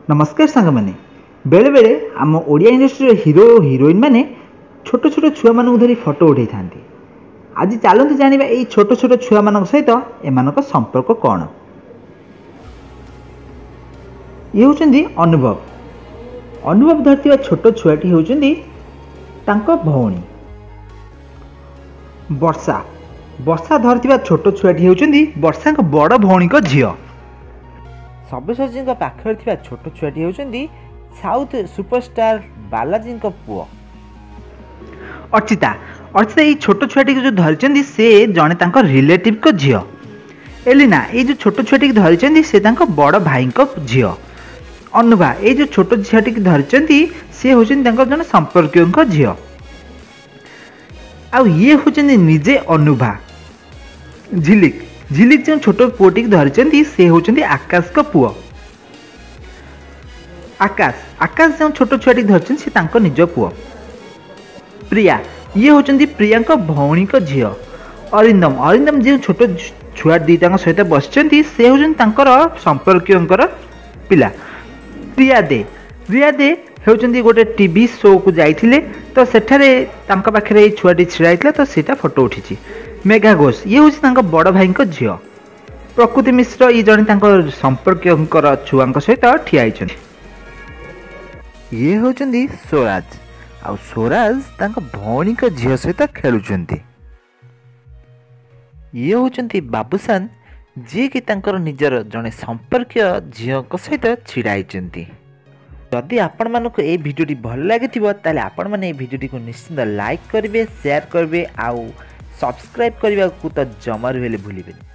नमस्कार सांग मैंने बेले बेले आम ओडिया इंडस्ट्री हिरो हिरोइन मैंने छोट छोट छुआ मान धरी फोटो उठे था। आज चलते जाना ये छोट छोट छुआ मान सहित एम संपर्क कौन। ये होती अनुभव अनुभव धरती छोट छुआटी होती भौणी। वर्षा वर्षा धरती छोट छुआटी होती वर्षा बड़ भौणी झील। सब्यसाची पाखर थी छोट छुआटी होती साउथ सुपरस्टार बालाजी पुओ अर्चिता। अर्चिता ये छोट छुआटी जो धरी से जड़े रिलेटिव को झील। एलिना ये जो छोट छुआटी धरी से बड़ भाई झील। अनुभा ये जो छोट झीटी धरी सी हूँ जन संपर्क झील। आउ ये हूँ निजे अनुभा। झिलिक झिलिक जो छोट पुओटी धरी से होती आकाश को पुओ। आकाश आकाश जो छोट छुआटी धरी से निज पुओ। प्रिया ये होती प्रिया भौणी झील। अरिंदम अरिंदम जो छोट छुआ दीटा सहित बस से होती संपर्क पिला। प्रिया दे होती गोटे टीवी शो को जाइए तो सेठारे पाखे छुआटी छिड़ा तो सीटा फोटो उठी। मेघा घोष ये हूँ बड़ भाई झील। प्रकृति मिश्र ये जड़े संपर्क छुआ सहित ठिया। ये होती स्वराज आ स्वराज भौणी झील सहित खेलुंट। ये होती बाबूसान जी कि निजर जड़े संपर्क झील सहित छिड़ाई। जदि आपण मानक ये भिडियोटी भल लगी ताले आपण माने ये भिडियोटी को निश्चिंत लाइक करेंगे, शेयर करेंगे, आउ सब्सक्राइब करने को तो जमार हेले भूलिबेनि।